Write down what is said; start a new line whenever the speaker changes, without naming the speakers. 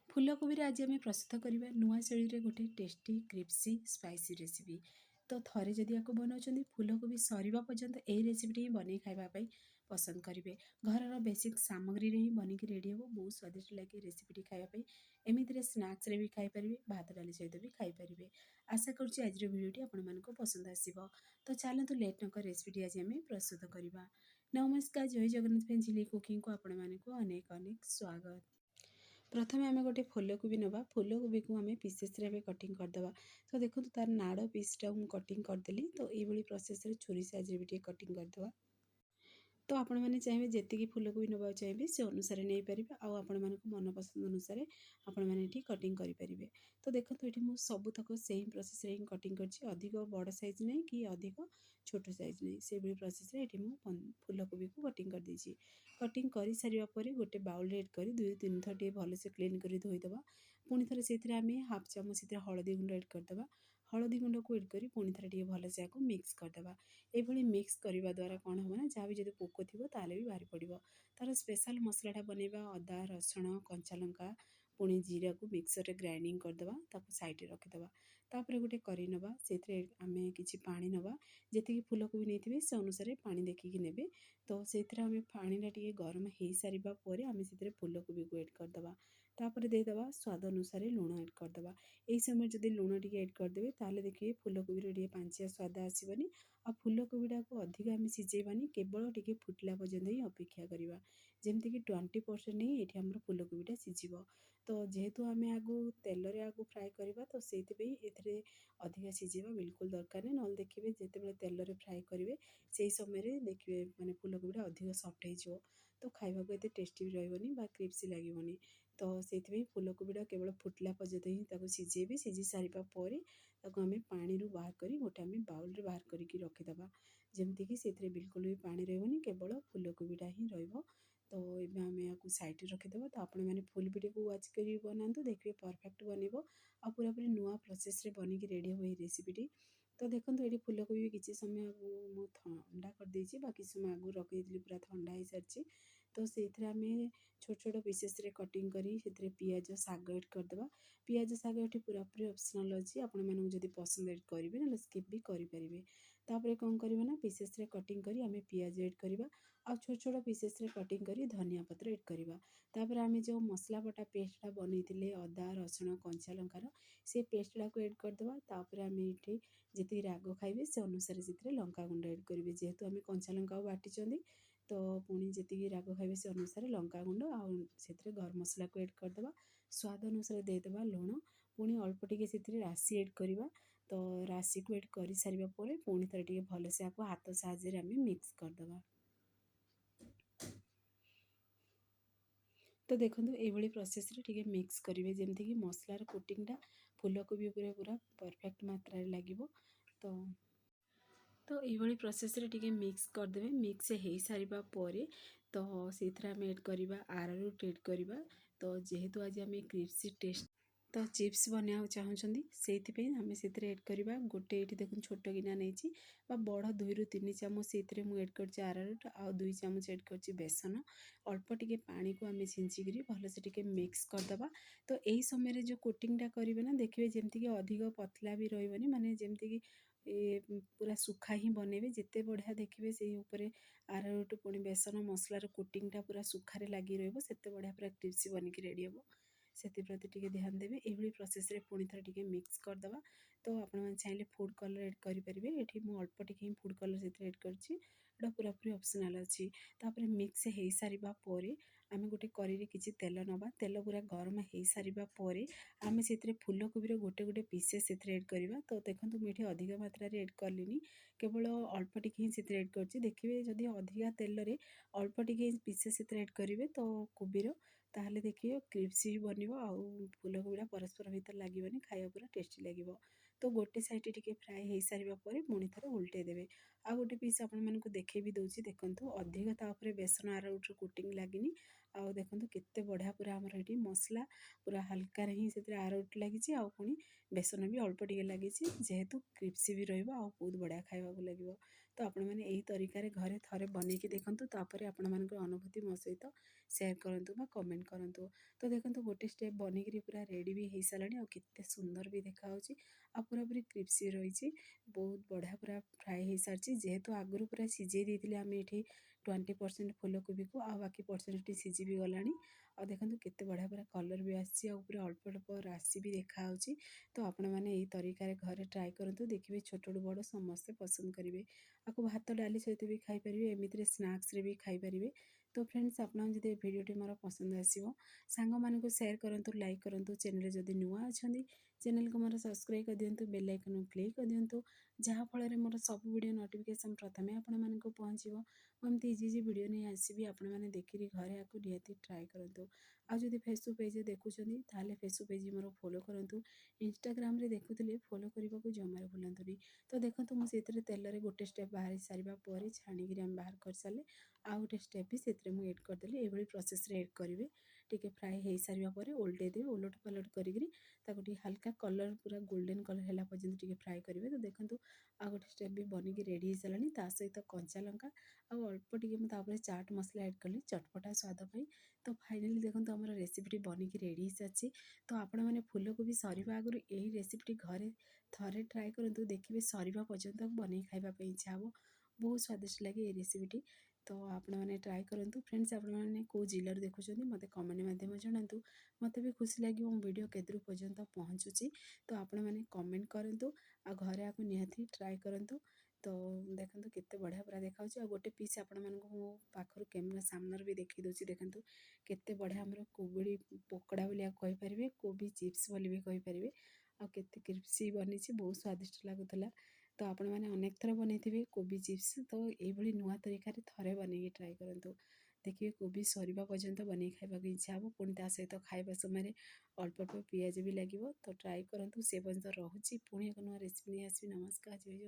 फूलकोबी आज आम प्रस्तुत करवा नुआ शैली गोटे टेस्टी क्रिप्सी स्पाइसी रेसिपी। तो थरे जदि या बनाऊँ फूलकोबी सरीवा पर्यंत यही रेसिपी ही बन खावाई पसंद करेंगे। घर बेसिक सामग्री ही बनिक रेडी हो बहुत स्वादिष्ट लगे रेसिपी खावाई। एमती स्नाक्स भी खाईपारे भात डाली सहित भी खाईपारे। आशा करुँच आज भिडियोटी आपको पसंद आसो। तो चलतु लेट नक रेसिपी आज आम प्रस्तुत करवा। नमस्कार, जय जगन्नाथ फैमिली कुकिंग को आपण मानक अनेक अनेक स्वागत। प्रथम आम गोटे फूलकोबी नवा फूलकोबी को आम पीसेस कटिंग करदे। तो देखो तार नाड़ पीसटा मुझे कटिंग करदेली। तो ये प्रोसेस छुरी साइज भी कटिंग करदे। तो आपण मैंने चाहिए जी फूलकोबी नवा चाहिए से अनुसार नहीं पारे। आपण मान मनपसंद अनुसार आपण मैंने कटिंग करेंगे। तो देखो ये मुझे सबूतक सेम प्रोसेस हिं कटिंग कर अधिक बड़ साइज नहीं कि अधिक छोट साइज नहीं से प्रोसेस फूलकोबी को कटिंग कर देछि। कटिंग कर सारापर गोटे बाउल एड कर 2-3 थर टे भलसे क्लीन कर धोईदे। पुणी थे से आम हाफ चामच हलदी गुंड एड करदे। हलदी गुंड को एड कर पुणी थे भलसे आपको मिक्स करदे। ये मिक्स करने द्वारा कौन हम ना जहाँ भी जो पोक थी ताल भी बाहरी पड़ो। तार स्पेशल मसलाटा बनवा अदा रसुण कंचा लंका पुणी जीरा को मिक्सर ग्राइंडिंग करदे साइड रखिदे। तापर गोटे करी नवा से आम कि पानी नवा जी फूलकोबी नहीं से अनुसार पानी देखिकी ने। तो से आम पानीटा टे गरम हो सारा पर आम से फूलकोबी को एड करदे। तापर देदेबा स्वाद अनुसार लुण एड करदे। यही समय जब लुण टे एड करदे ताले देखिए फूलकोबी टे पांचिया स्वाद आसबनी। आ फूलकोबीटा को अधिक आम सिझेबानी केवल टिके फुटला पर्यंत ही अपेक्षा करवा। जमतीक 20% ही ये आम फूलकोबीटा सिझब। तो जेहेतु आम आगु तेल आगु फ्राए करवा तो से अधिक सिझेबा बिल्कुल दरकार नहीं। ना देखिए जिते तेल फ्राए करेंगे से समय देखिए माने फूलकोबीटा अधिक सफ्ट हो तो खाइबा को एते टेस्टी भी रही क्रिप्सी लगे। तो से फूलकोबीटा केवल फुटला पर्यंत ही सिझेबे। सिझी सारा पर आम पानी बाहर कर गोटे आम बाउल रे बाहर करके रखीदे। जमतीक से बिल्कुल भी पानी रही केवल फूलकोबीटा ही रही। तो ये आम या साइड रखीदे। तो आपण मैंने फुल वीडियो को वाच कर बनातु देखिए परफेक्ट बनब आ पूरा पूरी नुआ प्रोसेस रे बनिक रेडी हो रेसिपीटी। तो देखो ये फूलकोबी भी किसी समय मुझे ठंडा कर देछि बाकी समय आगु रखी पूरा ठंडा हो सारी। तो से आम छोट छोट पीसेस रे कटिंग करी से पियाज साग एड करदे। पियाज साग ये पूरा पूरी ऑप्शनल अच्छी आपण मानक जदि पसंद एड करेंगे ना स्किप भी करेंगे। तापर कौन करवा ना पीसेस रे कटिंग करी आम पियाज एड करवा आ छोट छोट पीसेस रे कटिंग करी धनिया पत्र एड करवा। तापर आम जो मसला बटा पेस्टा बनई अदा रसुण कंचा लंकार से पेस्टा को एड करदे। तापर आम ये जी राग खाइबे से अनुसार से लंका गुंड एड करेंगे। जेहेतु आम कंचा लंका बाटी तो पुणी जी राग खाइबे से अनुसार लंका गुंड आते गरम मसला को एड करदे। स्वाद अनुसार देदेबा लुण पुणी अल्प टिके से राशि एड करवा। तो राशि को एड कर सारापर पुणी थे टे भलसे आपको हाथ साहाय्य आम मिक्स करदे। तो देखो ये प्रोसेस रे मिक्स करेंगे जमती मसलार कोटिंगटा फूलकोबी पूरा परफेक्ट मात्रा लगे। तो ये प्रोसेस रे मिक्स करदे। मिक्स हो सारा पर तो से आम एड करवा आरारूट एड करवा। तो जेहेतु आज आम क्रिप्सी टेस्ट तो चिप्स बनाया चाहूँगी से आम से एड करवा गोटे ये देखो छोट गिना नहीं बड़ 2-3 चामच से मुझे एड कर आरारूट आ 2 चामच एड कर बेसन अल्प टिके पानी को आम छिंचिकी भलसे टिके मिक्स करदे। तो यही समय जो कोटिंगटा करेंगे ना देखिए जमती अधिक पतला भी रही माने जमती पूरा सुखा ही बनइबे जिते बढ़िया देखिए से ऊपर आरारूट पुणी बेसन मसलार कोटिंगटा पूरा सुखारे लगी रते बढ़िया पूरा क्रिप्सी बनिक रेडी हे। से प्रति टिके ध्यान देवे ये प्रोसेस रे पुणी थे टिके मिक्स करदे। तो आपने चाहिए फूड कलर एड करेंगे ये मुझे अल्प टिके फूड कलर से एड कर पूरा पूरी ऑप्शनल अच्छी। तापर मिक्स हो सारा पर आम गोटे करी किसी तेल नवा तेल पूरा गरम हो सारा पर आम से फूलकोबी गोटे गोटे पीसेस से एड करवा। तो देखो मुझे अधिक मात्रा एड कलिनी केवल अल्प टिके ही से एड कर देखिए जदि अधिका तेल रे अल्प टिके पीसेस से एड करेंगे तो कोबीर ताहले देखिए क्रिप्सी बनिबो आउ फूलकोबीटा परस्पर भीतर लागबनी खाया पूरा टेस्टी लगे। तो गोटे साइड टिके फ्राए हो सारा पर पुणी थे उल्टे देवे। आ गोटे पीस आपण मानक देखे भी दूसरी देखो अधिक तापर बेसन आरारूट कोटिंग लगिनी आउ देखो केते बढ़िया पूरा आमर ये मसला पूरा हल्का ही से आरारूट लगी आ पुणी बेसन भी अल्प टिके लगी जेहेतु क्रिप्सी भी रही बहुत बढ़िया खाइबा लगे। तो आपण मैंने यही तरीका घरे थे बनईकी देखूँ तापर आपण मान अनुभूति मो सहित ସେୟାର କରନ୍ତୁ ବା କମେଣ୍ଟ କରନ୍ତୁ। ତ ଦେଖନ୍ତୁ ଗୋଟେ ଷ୍ଟେପ୍ ବନିକିରି ପୁରା ରେଡ଼ି ବି ହେଇସାରିଲାଣି ଆଉ କେତେ ସୁନ୍ଦର ବି ଦେଖାହେଉଛି ଆଉ ପୁରାପୁରି କ୍ରିପ୍ସି ରହିଛି। ବହୁତ ବଢ଼ିଆ ପୁରା ଫ୍ରାଏ ହେଇସାରିଛି। ଯେହେତୁ ଆଗରୁ ପୁରା ସିଝେଇ ଦେଇଥିଲେ ଆମେ ଏଠି 20% ଫୁଲକୋବିକୁ ଆଉ ବାକି ପରସେଣ୍ଟଟି ସିଝି ବି ଗଲାଣି। ଆଉ ଦେଖନ୍ତୁ କେତେ ବଢ଼ିଆ ପୁରା କଲର୍ ବି ଆସିଛି ଆଉ ପୁରା ଅଳ୍ପ ଅଳ୍ପ ରାଶି ବି ଦେଖାହେଉଛି। ତ ଆପଣମାନେ ଏଇ ତରିକାରେ ଘରେ ଟ୍ରାଏ କରନ୍ତୁ, ଦେଖିବେ ଛୋଟରୁ ବଡ଼ ସମସ୍ତେ ପସନ୍ଦ କରିବେ। ଆକୁ ଭାତ ଡାଲି ସହିତ ବି ଖାଇପାରିବେ, ଏମିତିରେ ସ୍ନାକ୍ସରେ ବି ଖାଇପାରିବେ। ତ ଫ୍ରେଣ୍ଡସ୍, ଆପଣଙ୍କୁ ଯଦି ଏ ଭିଡ଼ିଓଟି ମୋର ପସନ୍ଦ ଆସିବ ସାଙ୍ଗମାନଙ୍କୁ ସେୟାର କରନ୍ତୁ, ଲାଇକ୍ କରନ୍ତୁ। ଚ୍ୟାନେଲରେ ଯଦି ନୂଆ ଅଛନ୍ତି ଚ୍ୟାନେଲକୁ ମୋର ସବସ୍କ୍ରାଇବ୍ କରିଦିଅନ୍ତୁ, ବେଲ୍ ଆଇକନ୍କୁ କ୍ଲିକ୍ କରିଦିଅନ୍ତୁ, ଯାହାଫଳରେ ମୋର ସବୁ ଭିଡ଼ିଓ ନୋଟିଫିକେସନ୍ ପ୍ରଥମେ ଆପଣମାନଙ୍କୁ ପହଞ୍ଚିବ। ମୁଁ ଏମିତି ଇଜି ଇଜି ଭିଡ଼ିଓ ନେଇ ଆସିବି, ଆପଣମାନେ ଦେଖିକି ଘରେ ଆକୁ ନିହାତି ଟ୍ରାଏ କରନ୍ତୁ। ଆଉ ଯଦି ଫେସବୁକ୍ ପେଜ୍ରେ ଦେଖୁଛନ୍ତି ତାହେଲେ ଫେସବୁକ୍ ପେଜ୍ ମୋର ଫଲୋ କରନ୍ତୁ। ଇନଷ୍ଟାଗ୍ରାମରେ ଦେଖୁଥିଲେ ଫଲୋ କରିବାକୁ ଜମାରୁ ଭୁଲନ୍ତୁନି। ତ ଦେଖନ୍ତୁ ମୁଁ ସେଥିରେ ତେଲରେ ଗୋଟେ ଷ୍ଟେପ୍ ବାହାରି ସାରିବା ପରେ ଛାଣିକିରି ଆମେ ବାହାର କରିସାରିଲେ ଆଉ ଗୋଟେ ଷ୍ଟେପ୍ ବି ସେଥିରେ ମୁଁ ଏଡ଼୍ କରିଦେଲି। ଏଇଭଳି ପ୍ରୋସେସ୍ରେ ଏଡ଼୍ କରିବେ। ଟିକେ ଫ୍ରାଏ ହେଇସାରିବା ପରେ ଓଲଟେଇ ଦେବେ, ଓଲଟ ପାଲଟ କରିକିରି ତାକୁ ଟିକେ ହାଲକା କଲର୍ ପୁରା ଗୋଲ୍ଡେନ୍ କଲର୍ ହେଲା ପର୍ଯ୍ୟନ୍ତ ଟିକେ ଫ୍ରାଏ କରିବେ। ତ ଦେଖନ୍ତୁ ଆଉ ଗୋଟେ ଷ୍ଟେପ୍ ବି ବନିକି ରେଡ଼ି ହେଇସାରିଲାଣି। ତା ସହିତ କଞ୍ଚା ଲଙ୍କା ଆଉ ଅଳ୍ପ ଟିକେ ମୁଁ ତାପରେ ଚାଟ୍ ମସଲା ଏଡ଼୍ କଲି ଚଟପଟା ସ୍ୱାଦ ପାଇଁ। ତ ଫାଇନାଲି ଦେଖନ୍ତୁ ଆମର ରେସିପିଟି ବନିକି ରେଡ଼ି ହେଇସାରିଛି। ତ ଆପଣମାନେ ଫୁଲକୋବି ସରିବା ଆଗରୁ ଏହି ରେସିପିଟି ଘରେ ଥରେ ଟ୍ରାଏ କରନ୍ତୁ, ଦେଖିବେ ସରିବା ପର୍ଯ୍ୟନ୍ତ ବନେଇ ଖାଇବା ପାଇଁ ଇଚ୍ଛା ହେବ। ବହୁତ ସ୍ୱାଦିଷ୍ଟ ଲାଗେ ଏହି ରେସିପିଟି। ତ ଆପଣମାନେ ଟ୍ରାଏ କରନ୍ତୁ। ଫ୍ରେଣ୍ଡସ୍, ଆପଣମାନେ କେଉଁ ଜିଲ୍ଲାରୁ ଦେଖୁଛନ୍ତି ମୋତେ କମେଣ୍ଟ ମାଧ୍ୟମରେ ଜଣାନ୍ତୁ। ମୋତେ ବି ଖୁସି ଲାଗିବ ମୋ ଭିଡ଼ିଓ କେତେଦୂର ପର୍ଯ୍ୟନ୍ତ ପହଞ୍ଚୁଛି। ତ ଆପଣମାନେ କମେଣ୍ଟ କରନ୍ତୁ ଆଉ ଘରେ ଆକୁ ନିହାତି ଟ୍ରାଏ କରନ୍ତୁ। ତ ଦେଖନ୍ତୁ କେତେ ବଢ଼ିଆ ପୁରା ଦେଖାହେଉଛି। ଆଉ ଗୋଟେ ପିସ୍ ଆପଣମାନଙ୍କୁ ମୁଁ ପାଖରୁ କ୍ୟାମେରା ସାମ୍ନାରେ ବି ଦେଖାଇ ଦେଉଛି। ଦେଖନ୍ତୁ କେତେ ବଢ଼ିଆ ଆମର କୋବି ପକୋଡ଼ା ବୋଲି ଆକୁ କହିପାରିବେ, କୋବି ଚିପ୍ସ ବୋଲି ବି କହିପାରିବେ। ଆଉ କେତେ କ୍ରିପ୍ସି ବନିଛି, ବହୁତ ସ୍ୱାଦିଷ୍ଟ ଲାଗୁଥିଲା। ତ ଆପଣମାନେ ଅନେକ ଥର ବନେଇଥିବେ କୋବି ଚିପ୍ସ, ତ ଏଇଭଳି ନୂଆ ତରିକାରେ ଥରେ ବନେଇକି ଟ୍ରାଏ କରନ୍ତୁ। ଦେଖିବେ କୋବି ସରିବା ପର୍ଯ୍ୟନ୍ତ ବନେଇ ଖାଇବାକୁ ଇଚ୍ଛା ହେବ। ପୁଣି ତା ସହିତ ଖାଇବା ସମୟରେ ଅଳ୍ପ ଅଳ୍ପ ପିଆଜ ବି ଲାଗିବ। ତ ଟ୍ରାଏ କରନ୍ତୁ। ସେ ପର୍ଯ୍ୟନ୍ତ ରହୁଛି। ପୁଣି ଏକ ନୂଆ ରେସିପି ନେଇ ଆସିବି। ନମସ୍କାର, ଜୟ ଜଗନ୍ନାଥ।